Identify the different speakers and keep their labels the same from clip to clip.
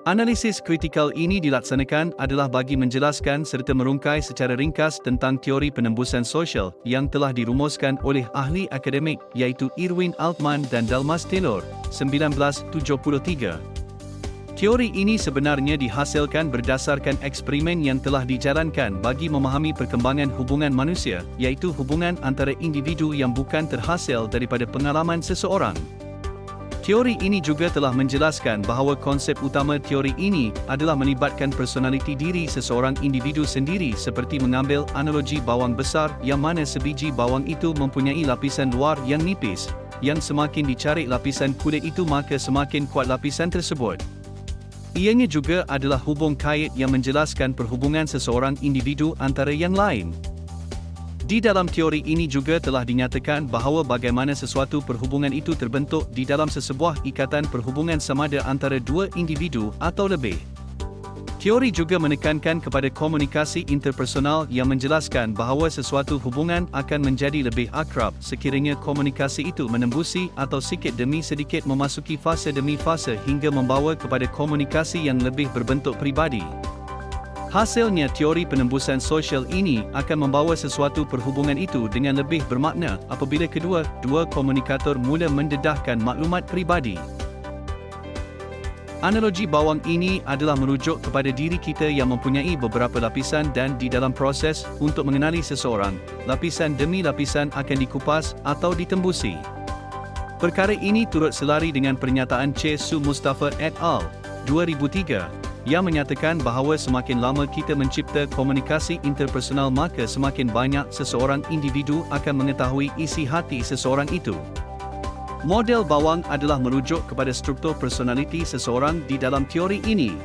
Speaker 1: Analisis kritikal ini dilaksanakan adalah bagi menjelaskan serta merungkai secara ringkas tentang teori penembusan sosial yang telah dirumuskan oleh ahli akademik iaitu Irwin Altman dan Dalmas Taylor, 1973. Teori ini sebenarnya dihasilkan berdasarkan eksperimen yang telah dijalankan bagi memahami perkembangan hubungan manusia, iaitu hubungan antara individu yang bukan terhasil daripada pengalaman seseorang. Teori ini juga telah menjelaskan bahawa konsep utama teori ini adalah melibatkan personaliti diri seseorang individu sendiri, seperti mengambil analogi bawang besar yang mana sebiji bawang itu mempunyai lapisan luar yang nipis, yang semakin dicarik lapisan kulit itu maka semakin kuat lapisan tersebut. Ianya juga adalah hubung kait yang menjelaskan perhubungan seseorang individu antara yang lain. Di dalam teori ini juga telah dinyatakan bahawa bagaimana sesuatu perhubungan itu terbentuk di dalam sesebuah ikatan perhubungan samada antara dua individu atau lebih. Teori juga menekankan kepada komunikasi interpersonal yang menjelaskan bahawa sesuatu hubungan akan menjadi lebih akrab sekiranya komunikasi itu menembusi atau sedikit demi sedikit memasuki fasa demi fasa hingga membawa kepada komunikasi yang lebih berbentuk peribadi. Hasilnya, teori penembusan sosial ini akan membawa sesuatu perhubungan itu dengan lebih bermakna apabila kedua-dua komunikator mula mendedahkan maklumat peribadi. Analogi bawang ini adalah merujuk kepada diri kita yang mempunyai beberapa lapisan dan di dalam proses untuk mengenali seseorang, lapisan demi lapisan akan dikupas atau ditembusi. Perkara ini turut selari dengan pernyataan C. Su Mustafa et al. 2003. Yang menyatakan bahawa semakin lama kita mencipta komunikasi interpersonal maka semakin banyak seseorang individu akan mengetahui isi hati seseorang itu. Model bawang adalah merujuk kepada struktur personaliti seseorang di dalam teori ini.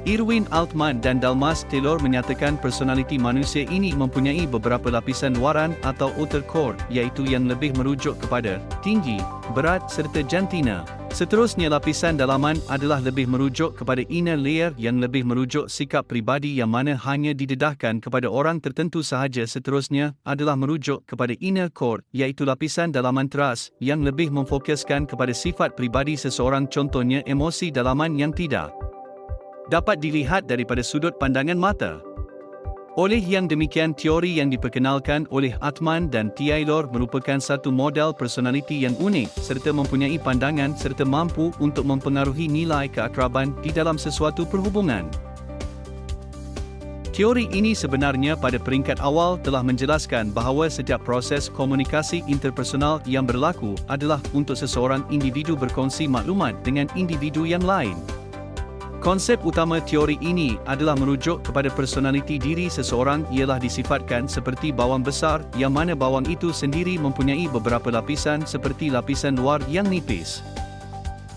Speaker 1: Irwin Altman dan Dalmas Taylor menyatakan personaliti manusia ini mempunyai beberapa lapisan luaran atau outer core, iaitu yang lebih merujuk kepada tinggi, berat serta jantina. Seterusnya, lapisan dalaman adalah lebih merujuk kepada inner layer yang lebih merujuk sikap pribadi yang mana hanya didedahkan kepada orang tertentu sahaja. Seterusnya adalah merujuk kepada inner core, iaitu lapisan dalaman teras yang lebih memfokuskan kepada sifat pribadi seseorang, contohnya emosi dalaman yang tidak dapat dilihat daripada sudut pandangan mata. Oleh yang demikian, teori yang diperkenalkan oleh Altman dan Taylor merupakan satu model personaliti yang unik serta mempunyai pandangan serta mampu untuk mempengaruhi nilai keakraban di dalam sesuatu perhubungan. Teori ini sebenarnya pada peringkat awal telah menjelaskan bahawa setiap proses komunikasi interpersonal yang berlaku adalah untuk seseorang individu berkongsi maklumat dengan individu yang lain. Konsep utama teori ini adalah merujuk kepada personaliti diri seseorang ialah disifatkan seperti bawang besar yang mana bawang itu sendiri mempunyai beberapa lapisan seperti lapisan luar yang nipis.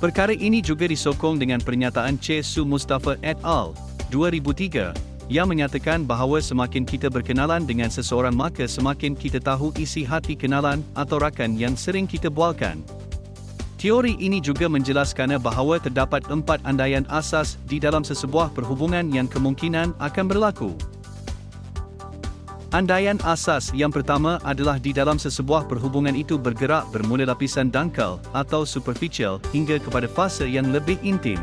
Speaker 1: Perkara ini juga disokong dengan pernyataan C. Su Mustafa et al. 2003 yang menyatakan bahawa semakin kita berkenalan dengan seseorang maka semakin kita tahu isi hati kenalan atau rakan yang sering kita bualkan. Teori ini juga menjelaskan bahawa terdapat 4 andaian asas di dalam sesebuah perhubungan yang kemungkinan akan berlaku. Andaian asas yang pertama adalah di dalam sesebuah perhubungan itu bergerak bermula lapisan dangkal atau superficial hingga kepada fasa yang lebih intim.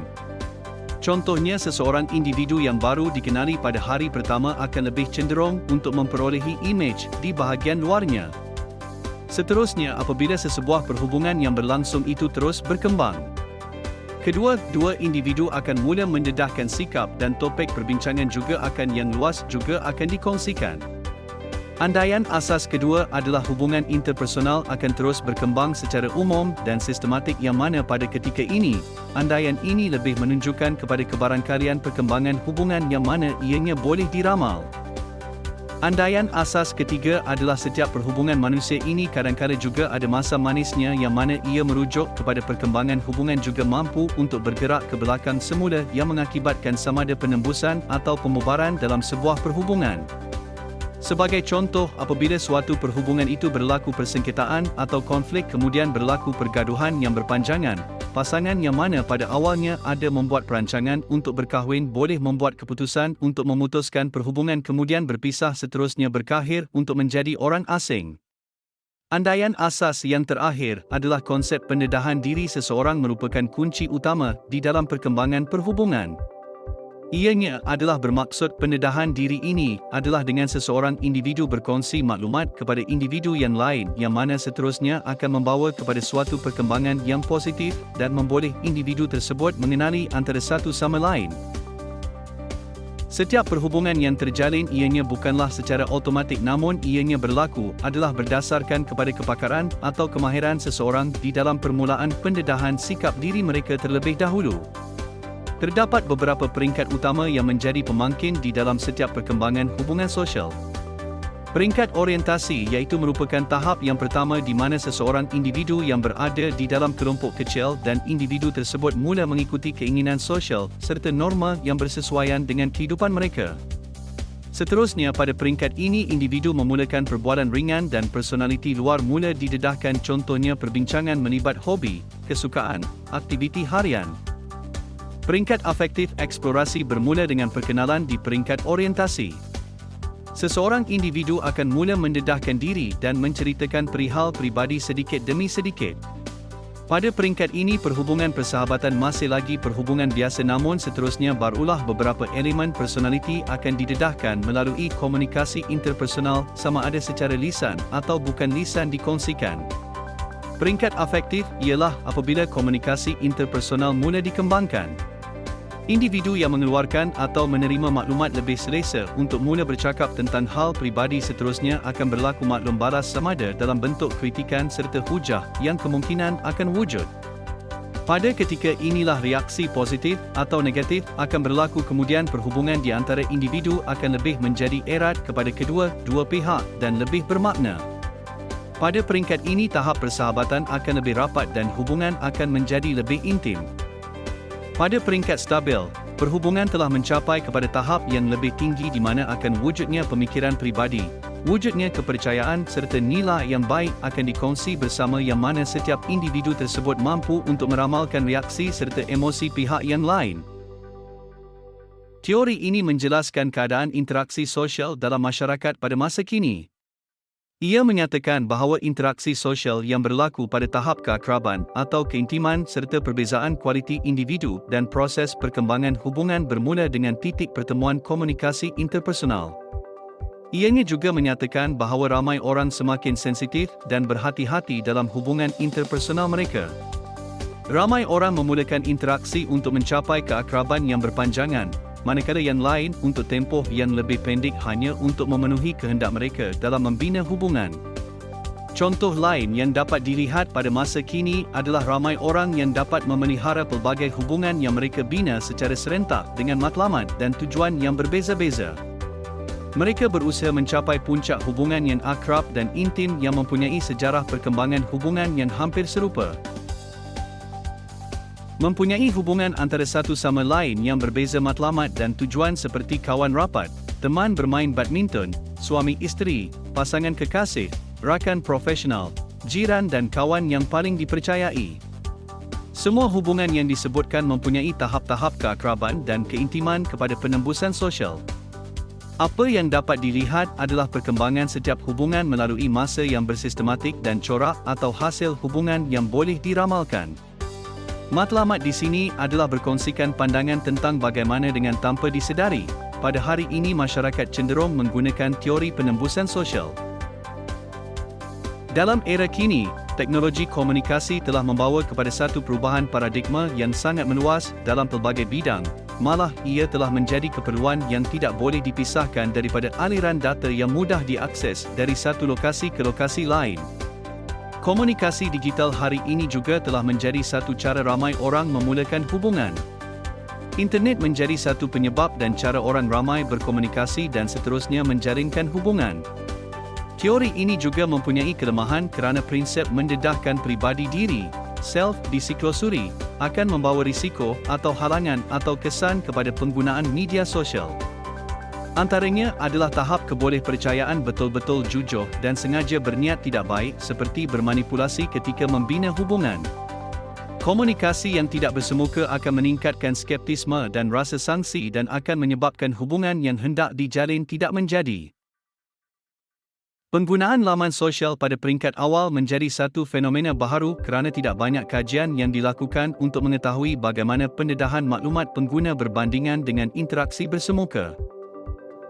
Speaker 1: Contohnya, seseorang individu yang baru dikenali pada hari pertama akan lebih cenderung untuk memperolehi imej di bahagian luarnya. Seterusnya, apabila sesebuah perhubungan yang berlangsung itu terus berkembang, kedua-dua individu akan mula mendedahkan sikap dan topik perbincangan juga akan yang luas juga akan dikongsikan. Andaian asas kedua adalah hubungan interpersonal akan terus berkembang secara umum dan sistematik yang mana pada ketika ini, andaian ini lebih menunjukkan kepada kebarangkalian perkembangan hubungan yang mana ianya boleh diramal. Andaian asas ketiga adalah setiap perhubungan manusia ini kadang-kadang juga ada masa manisnya yang mana ia merujuk kepada perkembangan hubungan juga mampu untuk bergerak ke belakang semula yang mengakibatkan samada penembusan atau pembubaran dalam sebuah perhubungan. Sebagai contoh, apabila suatu perhubungan itu berlaku persengketaan atau konflik kemudian berlaku pergaduhan yang berpanjangan, pasangan yang mana pada awalnya ada membuat perancangan untuk berkahwin boleh membuat keputusan untuk memutuskan perhubungan kemudian berpisah seterusnya berkakhir untuk menjadi orang asing. Andaian asas yang terakhir adalah konsep pendedahan diri seseorang merupakan kunci utama di dalam perkembangan perhubungan. Ianya adalah bermaksud pendedahan diri ini adalah dengan seseorang individu berkongsi maklumat kepada individu yang lain yang mana seterusnya akan membawa kepada suatu perkembangan yang positif dan memboleh individu tersebut mengenali antara satu sama lain. Setiap perhubungan yang terjalin ianya bukanlah secara automatik namun ianya berlaku adalah berdasarkan kepada kepakaran atau kemahiran seseorang di dalam permulaan pendedahan sikap diri mereka terlebih dahulu. Terdapat beberapa peringkat utama yang menjadi pemangkin di dalam setiap perkembangan hubungan sosial. Peringkat orientasi iaitu merupakan tahap yang pertama di mana seseorang individu yang berada di dalam kelompok kecil dan individu tersebut mula mengikuti keinginan sosial serta norma yang bersesuaian dengan kehidupan mereka. Seterusnya pada peringkat ini individu memulakan perbualan ringan dan personaliti luar mula didedahkan, contohnya perbincangan melibat hobi, kesukaan, aktiviti harian. Peringkat afektif eksplorasi bermula dengan perkenalan di peringkat orientasi. Seseorang individu akan mula mendedahkan diri dan menceritakan perihal peribadi sedikit demi sedikit. Pada peringkat ini perhubungan persahabatan masih lagi perhubungan biasa namun seterusnya barulah beberapa elemen personaliti akan didedahkan melalui komunikasi interpersonal sama ada secara lisan atau bukan lisan dikongsikan. Peringkat afektif ialah apabila komunikasi interpersonal mula dikembangkan. Individu yang mengeluarkan atau menerima maklumat lebih selesa untuk mula bercakap tentang hal peribadi seterusnya akan berlaku maklum balas samada dalam bentuk kritikan serta hujah yang kemungkinan akan wujud. Pada ketika inilah reaksi positif atau negatif akan berlaku, kemudian perhubungan di antara individu akan lebih menjadi erat kepada kedua-dua pihak dan lebih bermakna. Pada peringkat ini tahap persahabatan akan lebih rapat dan hubungan akan menjadi lebih intim. Pada peringkat stabil, perhubungan telah mencapai kepada tahap yang lebih tinggi di mana akan wujudnya pemikiran pribadi, wujudnya kepercayaan serta nilai yang baik akan dikongsi bersama yang mana setiap individu tersebut mampu untuk meramalkan reaksi serta emosi pihak yang lain. Teori ini menjelaskan keadaan interaksi sosial dalam masyarakat pada masa kini. Ia menyatakan bahawa interaksi sosial yang berlaku pada tahap keakraban atau keintiman serta perbezaan kualiti individu dan proses perkembangan hubungan bermula dengan titik pertemuan komunikasi interpersonal. Ianya juga menyatakan bahawa ramai orang semakin sensitif dan berhati-hati dalam hubungan interpersonal mereka. Ramai orang memulakan interaksi untuk mencapai keakraban yang berpanjangan, manakala yang lain untuk tempoh yang lebih pendek hanya untuk memenuhi kehendak mereka dalam membina hubungan. Contoh lain yang dapat dilihat pada masa kini adalah ramai orang yang dapat memelihara pelbagai hubungan yang mereka bina secara serentak dengan matlamat dan tujuan yang berbeza-beza. Mereka berusaha mencapai puncak hubungan yang akrab dan intim yang mempunyai sejarah perkembangan hubungan yang hampir serupa. Mempunyai hubungan antara satu sama lain yang berbeza matlamat dan tujuan seperti kawan rapat, teman bermain badminton, suami isteri, pasangan kekasih, rakan profesional, jiran dan kawan yang paling dipercayai. Semua hubungan yang disebutkan mempunyai tahap-tahap keakraban dan keintiman kepada penembusan sosial. Apa yang dapat dilihat adalah perkembangan setiap hubungan melalui masa yang bersistematik dan corak atau hasil hubungan yang boleh diramalkan. Matlamat di sini adalah berkongsikan pandangan tentang bagaimana dengan tanpa disedari, pada hari ini masyarakat cenderung menggunakan teori penembusan sosial. Dalam era kini, teknologi komunikasi telah membawa kepada satu perubahan paradigma yang sangat meluas dalam pelbagai bidang, malah ia telah menjadi keperluan yang tidak boleh dipisahkan daripada aliran data yang mudah diakses dari satu lokasi ke lokasi lain. Komunikasi digital hari ini juga telah menjadi satu cara ramai orang memulakan hubungan. Internet menjadi satu penyebab dan cara orang ramai berkomunikasi dan seterusnya menjalinkan hubungan. Teori ini juga mempunyai kelemahan kerana prinsip mendedahkan pribadi diri, self-disclosure, akan membawa risiko atau halangan atau kesan kepada penggunaan media sosial. Antaranya adalah tahap kebolehpercayaan betul-betul jujur dan sengaja berniat tidak baik seperti bermanipulasi ketika membina hubungan. Komunikasi yang tidak bersemuka akan meningkatkan skeptisme dan rasa sangsi dan akan menyebabkan hubungan yang hendak dijalin tidak menjadi. Penggunaan laman sosial pada peringkat awal menjadi satu fenomena baharu kerana tidak banyak kajian yang dilakukan untuk mengetahui bagaimana pendedahan maklumat pengguna berbandingan dengan interaksi bersemuka.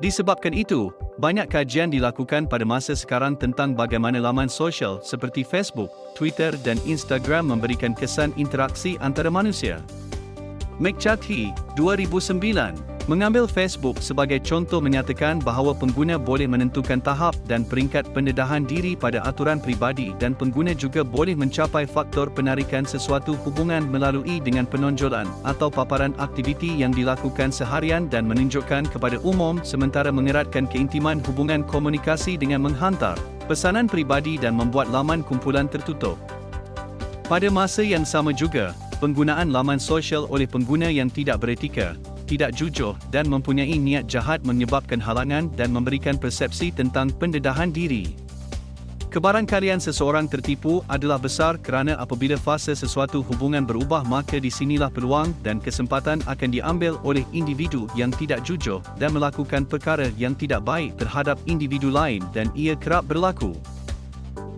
Speaker 1: Disebabkan itu, banyak kajian dilakukan pada masa sekarang tentang bagaimana laman sosial seperti Facebook, Twitter dan Instagram memberikan kesan interaksi antara manusia. McCarthy, 2009, mengambil Facebook sebagai contoh menyatakan bahawa pengguna boleh menentukan tahap dan peringkat pendedahan diri pada aturan peribadi dan pengguna juga boleh mencapai faktor penarikan sesuatu hubungan melalui dengan penonjolan atau paparan aktiviti yang dilakukan seharian dan menunjukkan kepada umum sementara mengeratkan keintiman hubungan komunikasi dengan menghantar pesanan peribadi dan membuat laman kumpulan tertutup. Pada masa yang sama juga, penggunaan laman sosial oleh pengguna yang tidak beretika, tidak jujur dan mempunyai niat jahat menyebabkan halangan dan memberikan persepsi tentang pendedahan diri. Kebarangkalian seseorang tertipu adalah besar kerana apabila fasa sesuatu hubungan berubah maka di sinilah peluang dan kesempatan akan diambil oleh individu yang tidak jujur dan melakukan perkara yang tidak baik terhadap individu lain dan ia kerap berlaku.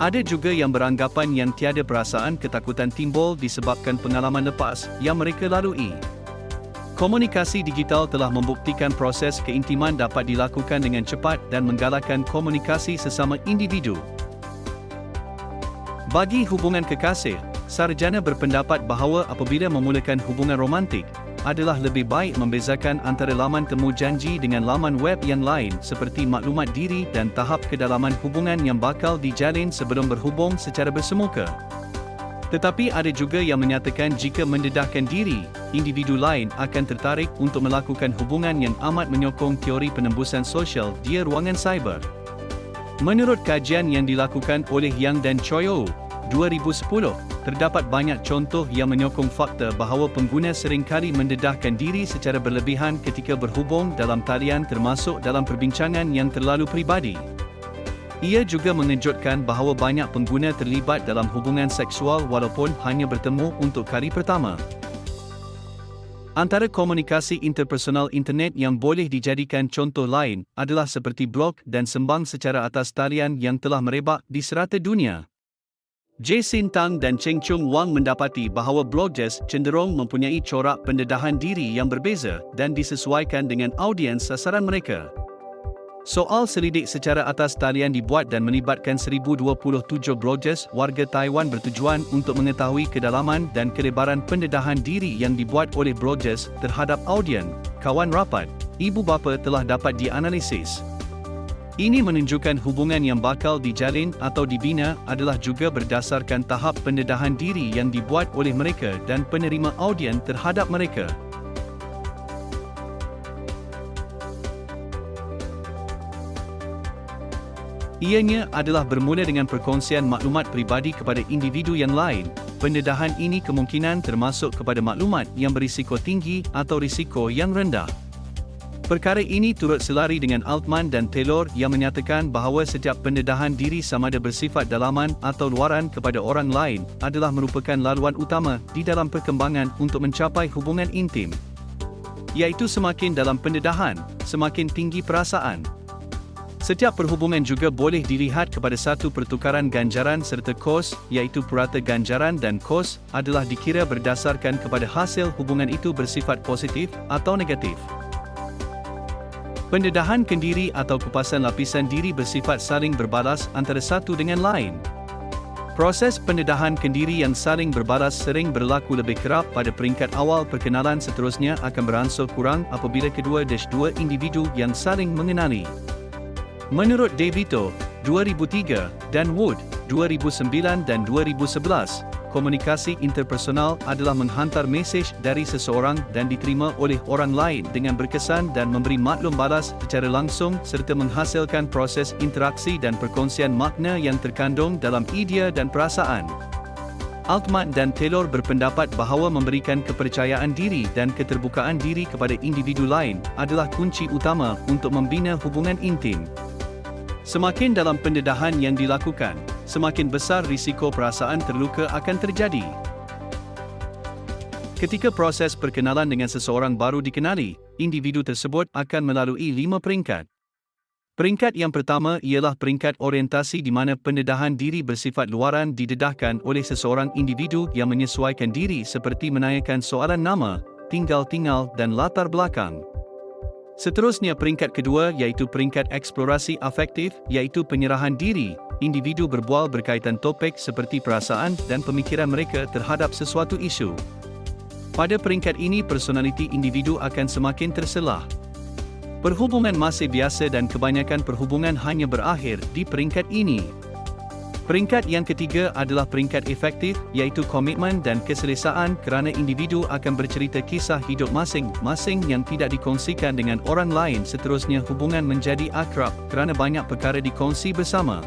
Speaker 1: Ada juga yang beranggapan yang tiada perasaan ketakutan timbul disebabkan pengalaman lepas yang mereka lalui. Komunikasi digital telah membuktikan proses keintiman dapat dilakukan dengan cepat dan menggalakkan komunikasi sesama individu. Bagi hubungan kekasih, sarjana berpendapat bahawa apabila memulakan hubungan romantik, adalah lebih baik membezakan antara laman temu janji dengan laman web yang lain seperti maklumat diri dan tahap kedalaman hubungan yang bakal dijalin sebelum berhubung secara bersemuka. Tetapi ada juga yang menyatakan jika mendedahkan diri, individu lain akan tertarik untuk melakukan hubungan yang amat menyokong teori penembusan sosial di ruangan cyber. Menurut kajian yang dilakukan oleh Yang dan Choyo, 2010, terdapat banyak contoh yang menyokong fakta bahawa pengguna seringkali mendedahkan diri secara berlebihan ketika berhubung dalam talian termasuk dalam perbincangan yang terlalu peribadi. Ia juga mengejutkan bahawa banyak pengguna terlibat dalam hubungan seksual walaupun hanya bertemu untuk kali pertama. Antara komunikasi interpersonal internet yang boleh dijadikan contoh lain adalah seperti blog dan sembang secara atas talian yang telah merebak di serata dunia. Jason Tang dan Cheng Chung Wang mendapati bahawa bloggers cenderung mempunyai corak pendedahan diri yang berbeza dan disesuaikan dengan audiens sasaran mereka. Soal selidik secara atas talian dibuat dan melibatkan 1027 bloggers warga Taiwan bertujuan untuk mengetahui kedalaman dan kelebaran pendedahan diri yang dibuat oleh bloggers terhadap audien, kawan rapat, ibu bapa telah dapat dianalisis. Ini menunjukkan hubungan yang bakal dijalin atau dibina adalah juga berdasarkan tahap pendedahan diri yang dibuat oleh mereka dan penerima audien terhadap mereka. Ianya adalah bermula dengan perkongsian maklumat peribadi kepada individu yang lain. Pendedahan ini kemungkinan termasuk kepada maklumat yang berisiko tinggi atau risiko yang rendah. Perkara ini turut selari dengan Altman dan Taylor yang menyatakan bahawa setiap pendedahan diri samada bersifat dalaman atau luaran kepada orang lain adalah merupakan laluan utama di dalam perkembangan untuk mencapai hubungan intim. Iaitu semakin dalam pendedahan, semakin tinggi perasaan. Setiap perhubungan juga boleh dilihat kepada satu pertukaran ganjaran serta kos, iaitu purata ganjaran dan kos adalah dikira berdasarkan kepada hasil hubungan itu bersifat positif atau negatif. Pendedahan kendiri atau kupasan lapisan diri bersifat saling berbalas antara satu dengan lain. Proses pendedahan kendiri yang saling berbalas sering berlaku lebih kerap pada peringkat awal perkenalan, seterusnya akan beransur kurang apabila kedua-dua individu yang saling mengenali. Menurut DeVito, 2003, dan Wood, 2009 dan 2011, komunikasi interpersonal adalah menghantar mesej dari seseorang dan diterima oleh orang lain dengan berkesan dan memberi maklum balas secara langsung serta menghasilkan proses interaksi dan perkongsian makna yang terkandung dalam idea dan perasaan. Altman dan Taylor berpendapat bahawa memberikan kepercayaan diri dan keterbukaan diri kepada individu lain adalah kunci utama untuk membina hubungan intim. Semakin dalam pendedahan yang dilakukan, semakin besar risiko perasaan terluka akan terjadi. Ketika proses perkenalan dengan seseorang baru dikenali, individu tersebut akan melalui 5 peringkat. Peringkat yang pertama ialah peringkat orientasi di mana pendedahan diri bersifat luaran didedahkan oleh seseorang individu yang menyesuaikan diri seperti menanyakan soalan nama, tinggal dan latar belakang. Seterusnya peringkat kedua iaitu peringkat eksplorasi afektif iaitu penyerahan diri. Individu berbual berkaitan topik seperti perasaan dan pemikiran mereka terhadap sesuatu isu. Pada peringkat ini personaliti individu akan semakin terselah. Perhubungan masih biasa dan kebanyakan perhubungan hanya berakhir di peringkat ini. Peringkat yang ketiga adalah peringkat efektif iaitu komitmen dan keselesaan kerana individu akan bercerita kisah hidup masing-masing yang tidak dikongsikan dengan orang lain. Seterusnya hubungan menjadi akrab kerana banyak perkara dikongsi bersama.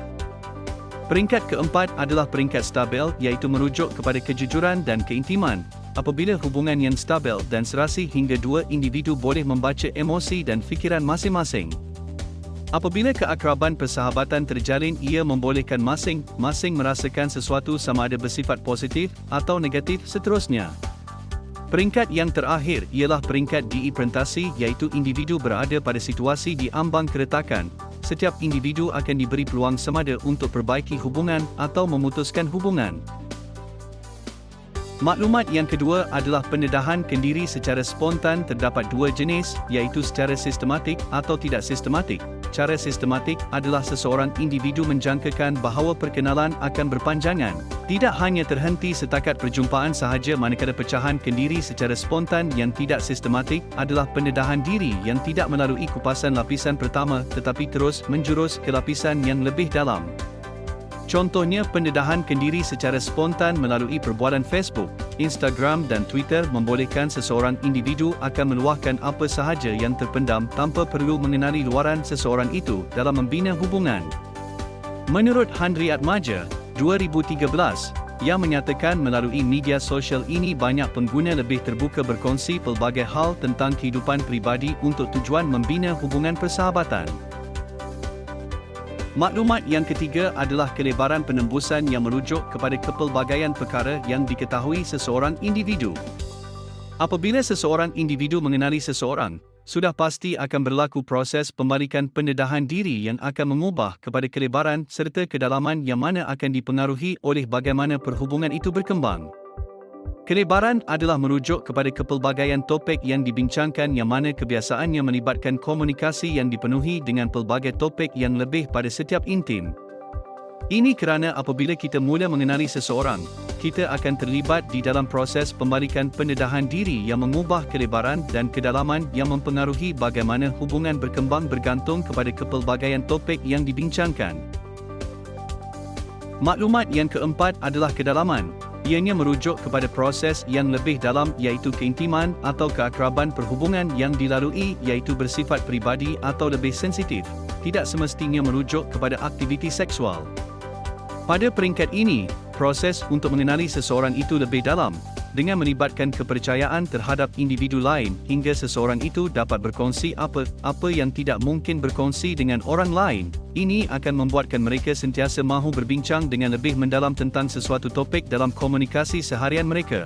Speaker 1: Peringkat keempat adalah peringkat stabil iaitu merujuk kepada kejujuran dan keintiman. Apabila hubungan yang stabil dan serasi hingga dua individu boleh membaca emosi dan fikiran masing-masing. Apabila keakraban persahabatan terjalin, ia membolehkan masing-masing merasakan sesuatu sama ada bersifat positif atau negatif. Seterusnya, peringkat yang terakhir ialah peringkat diimplementasi iaitu individu berada pada situasi di ambang keretakan. Setiap individu akan diberi peluang semada untuk perbaiki hubungan atau memutuskan hubungan. Maklumat yang kedua adalah pendedahan kendiri secara spontan. Terdapat dua jenis, iaitu secara sistematik atau tidak sistematik. Cara sistematik adalah seseorang individu menjangkakan bahawa perkenalan akan berpanjangan. Tidak hanya terhenti setakat perjumpaan sahaja, manakala pecahan kendiri secara spontan yang tidak sistematik adalah pendedahan diri yang tidak melalui kupasan lapisan pertama tetapi terus menjurus ke lapisan yang lebih dalam. Contohnya, pendedahan kendiri secara spontan melalui perbualan Facebook, Instagram dan Twitter membolehkan seseorang individu akan meluahkan apa sahaja yang terpendam tanpa perlu mengenali luaran seseorang itu dalam membina hubungan. Menurut Handriat Maja, 2013, yang menyatakan melalui media sosial ini banyak pengguna lebih terbuka berkongsi pelbagai hal tentang kehidupan peribadi untuk tujuan membina hubungan persahabatan. Maklumat yang ketiga adalah kelebaran penembusan yang merujuk kepada kepelbagaian perkara yang diketahui seseorang individu. Apabila seseorang individu mengenali seseorang, sudah pasti akan berlaku proses pembalikan pendedahan diri yang akan mengubah kepada kelebaran serta kedalaman yang mana akan dipengaruhi oleh bagaimana perhubungan itu berkembang. Kelebaran adalah merujuk kepada kepelbagaian topik yang dibincangkan yang mana kebiasaannya melibatkan komunikasi yang dipenuhi dengan pelbagai topik yang lebih pada setiap intim. Ini kerana apabila kita mula mengenali seseorang, kita akan terlibat di dalam proses pembalikan pendedahan diri yang mengubah kelebaran dan kedalaman yang mempengaruhi bagaimana hubungan berkembang bergantung kepada kepelbagaian topik yang dibincangkan. Maklumat yang keempat adalah kedalaman. Ianya merujuk kepada proses yang lebih dalam iaitu keintiman atau keakraban perhubungan yang dilalui iaitu bersifat peribadi atau lebih sensitif, tidak semestinya merujuk kepada aktiviti seksual. Pada peringkat ini, proses untuk mengenali seseorang itu lebih dalam, dengan melibatkan kepercayaan terhadap individu lain hingga seseorang itu dapat berkongsi apa yang tidak mungkin berkongsi dengan orang lain. Ini akan membuatkan mereka sentiasa mahu berbincang dengan lebih mendalam tentang sesuatu topik dalam komunikasi seharian mereka.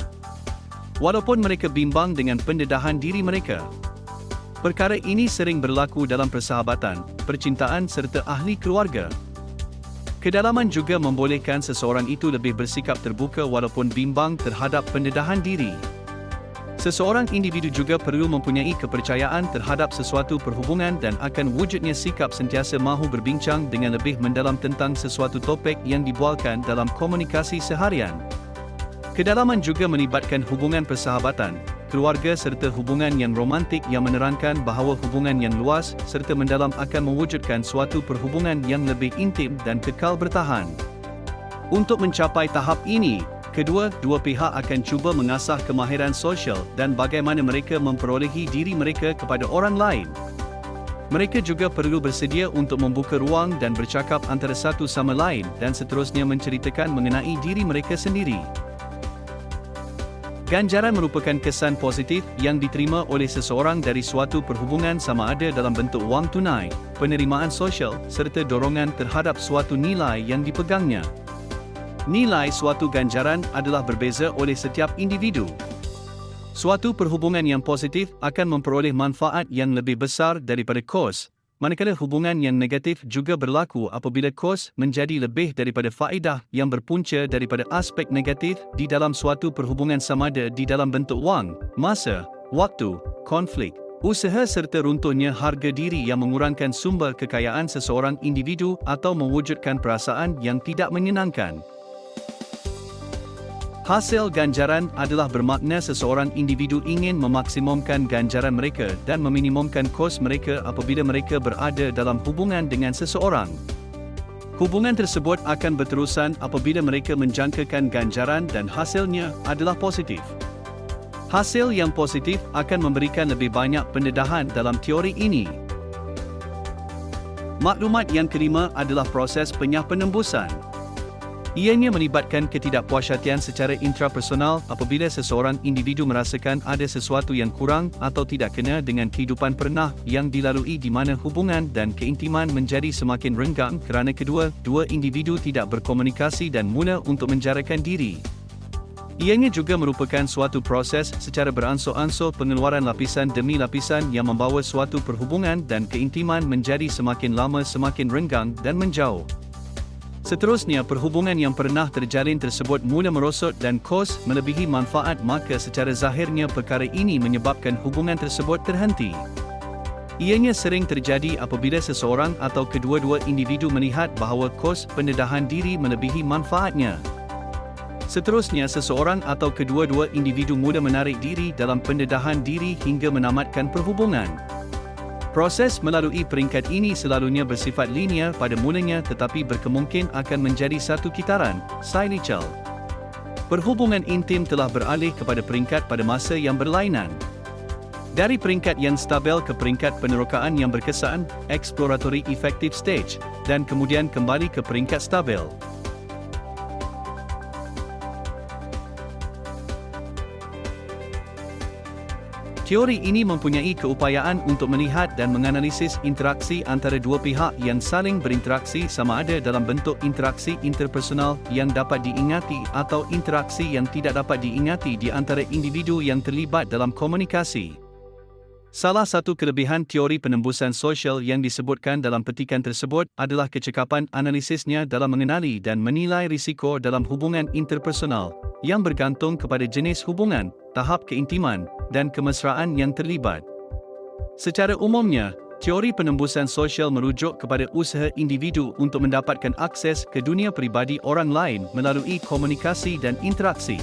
Speaker 1: Walaupun mereka bimbang dengan pendedahan diri mereka. Perkara ini sering berlaku dalam persahabatan, percintaan serta ahli keluarga. Kedalaman juga membolehkan seseorang itu lebih bersikap terbuka walaupun bimbang terhadap pendedahan diri. Seseorang individu juga perlu mempunyai kepercayaan terhadap sesuatu perhubungan dan akan wujudnya sikap sentiasa mahu berbincang dengan lebih mendalam tentang sesuatu topik yang dibualkan dalam komunikasi seharian. Kedalaman juga melibatkan hubungan persahabatan, keluarga serta hubungan yang romantik yang menerangkan bahawa hubungan yang luas serta mendalam akan mewujudkan suatu perhubungan yang lebih intim dan kekal bertahan. Untuk mencapai tahap ini, kedua pihak akan cuba mengasah kemahiran sosial dan bagaimana mereka memperolehi diri mereka kepada orang lain. Mereka juga perlu bersedia untuk membuka ruang dan bercakap antara satu sama lain dan seterusnya menceritakan mengenai diri mereka sendiri. Ganjaran merupakan kesan positif yang diterima oleh seseorang dari suatu perhubungan sama ada dalam bentuk wang tunai, penerimaan sosial serta dorongan terhadap suatu nilai yang dipegangnya. Nilai suatu ganjaran adalah berbeza oleh setiap individu. Suatu perhubungan yang positif akan memperoleh manfaat yang lebih besar daripada kos, Manakala hubungan yang negatif juga berlaku apabila kos menjadi lebih daripada faedah yang berpunca daripada aspek negatif di dalam suatu perhubungan samada di dalam bentuk wang, masa, waktu, konflik, usaha serta runtuhnya harga diri yang mengurangkan sumber kekayaan seseorang individu atau mewujudkan perasaan yang tidak menyenangkan. Hasil ganjaran adalah bermakna seseorang individu ingin memaksimumkan ganjaran mereka dan meminimumkan kos mereka apabila mereka berada dalam hubungan dengan seseorang. Hubungan tersebut akan berterusan apabila mereka menjangkakan ganjaran dan hasilnya adalah positif. Hasil yang positif akan memberikan lebih banyak pendedahan dalam teori ini. Maklumat yang kelima adalah proses penyah penembusan. Ianya melibatkan ketidakpuasyatian secara intrapersonal apabila seseorang individu merasakan ada sesuatu yang kurang atau tidak kena dengan kehidupan pernah yang dilalui di mana hubungan dan keintiman menjadi semakin renggang kerana dua individu tidak berkomunikasi dan mula untuk menjarakan diri. Ianya juga merupakan suatu proses secara beransur-ansur pengeluaran lapisan demi lapisan yang membawa suatu perhubungan dan keintiman menjadi semakin lama semakin renggang dan menjauh. Seterusnya, perhubungan yang pernah terjalin tersebut mula merosot dan kos melebihi manfaat, maka secara zahirnya perkara ini menyebabkan hubungan tersebut terhenti. Ianya sering terjadi apabila seseorang atau kedua-dua individu melihat bahawa kos pendedahan diri melebihi manfaatnya. Seterusnya, seseorang atau kedua-dua individu mula menarik diri dalam pendedahan diri hingga menamatkan perhubungan. Proses melalui peringkat ini selalunya bersifat linear pada mulanya tetapi berkemungkin akan menjadi satu kitaran, cyclical. Perhubungan intim telah beralih kepada peringkat pada masa yang berlainan. Dari peringkat yang stabil ke peringkat penerokaan yang berkesan, exploratory effective stage, dan kemudian kembali ke peringkat stabil. Teori ini mempunyai keupayaan untuk melihat dan menganalisis interaksi antara dua pihak yang saling berinteraksi sama ada dalam bentuk interaksi interpersonal yang dapat diingati atau interaksi yang tidak dapat diingati di antara individu yang terlibat dalam komunikasi. Salah satu kelebihan teori penembusan sosial yang disebutkan dalam petikan tersebut adalah kecekapan analisisnya dalam mengenali dan menilai risiko dalam hubungan interpersonal yang bergantung kepada jenis hubungan, tahap keintiman, dan kemesraan yang terlibat. Secara umumnya, teori penembusan sosial merujuk kepada usaha individu untuk mendapatkan akses ke dunia peribadi orang lain melalui komunikasi dan interaksi.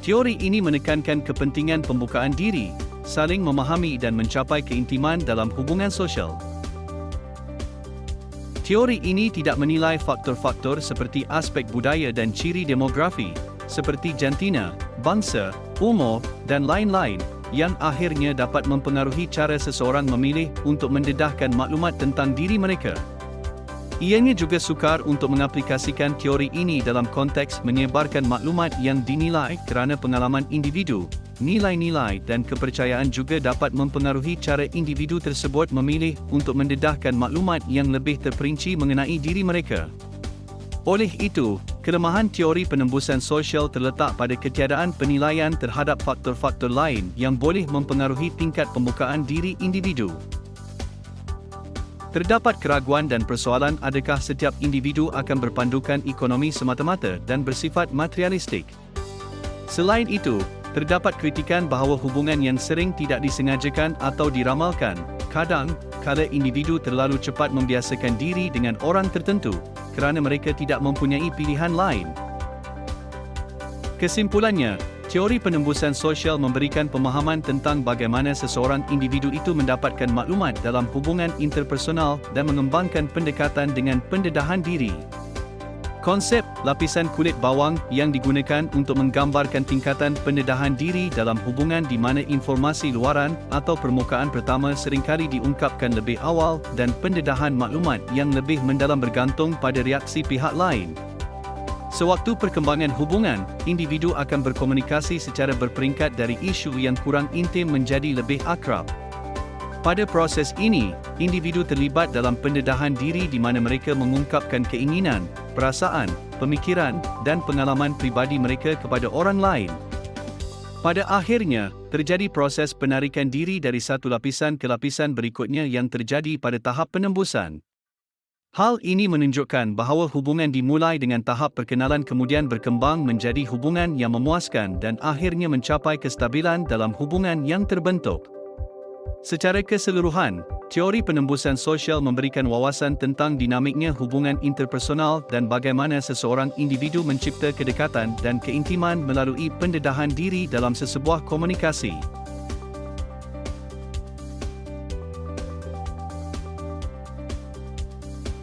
Speaker 1: Teori ini menekankan kepentingan pembukaan diri, saling memahami dan mencapai keintiman dalam hubungan sosial. Teori ini tidak menilai faktor-faktor seperti aspek budaya dan ciri demografi, seperti jantina, bangsa, umur, dan lain-lain, yang akhirnya dapat mempengaruhi cara seseorang memilih untuk mendedahkan maklumat tentang diri mereka. Ianya juga sukar untuk mengaplikasikan teori ini dalam konteks menyebarkan maklumat yang dinilai kerana pengalaman individu, nilai-nilai dan kepercayaan juga dapat mempengaruhi cara individu tersebut memilih untuk mendedahkan maklumat yang lebih terperinci mengenai diri mereka. Oleh itu, kelemahan teori penembusan sosial terletak pada ketiadaan penilaian terhadap faktor-faktor lain yang boleh mempengaruhi tingkat pembukaan diri individu. Terdapat keraguan dan persoalan adakah setiap individu akan berpandukan ekonomi semata-mata dan bersifat materialistik. Selain itu, terdapat kritikan bahawa hubungan yang sering tidak disengajakan atau diramalkan, kadang-kala individu terlalu cepat membiasakan diri dengan orang tertentu, kerana mereka tidak mempunyai pilihan lain. Kesimpulannya, teori penembusan sosial memberikan pemahaman tentang bagaimana seseorang individu itu mendapatkan maklumat dalam hubungan interpersonal dan mengembangkan pendekatan dengan pendedahan diri. Konsep lapisan kulit bawang yang digunakan untuk menggambarkan tingkatan pendedahan diri dalam hubungan di mana informasi luaran atau permukaan pertama seringkali diungkapkan lebih awal dan pendedahan maklumat yang lebih mendalam bergantung pada reaksi pihak lain. Sewaktu perkembangan hubungan, individu akan berkomunikasi secara berperingkat dari isu yang kurang intim menjadi lebih akrab. Pada proses ini, individu terlibat dalam pendedahan diri di mana mereka mengungkapkan keinginan, perasaan, pemikiran, dan pengalaman pribadi mereka kepada orang lain. Pada akhirnya, terjadi proses penarikan diri dari satu lapisan ke lapisan berikutnya yang terjadi pada tahap penembusan. Hal ini menunjukkan bahawa hubungan dimulai dengan tahap perkenalan kemudian berkembang menjadi hubungan yang memuaskan dan akhirnya mencapai kestabilan dalam hubungan yang terbentuk. Secara keseluruhan, teori penembusan sosial memberikan wawasan tentang dinamiknya hubungan interpersonal dan bagaimana seseorang individu mencipta kedekatan dan keintiman melalui pendedahan diri dalam sesebuah komunikasi.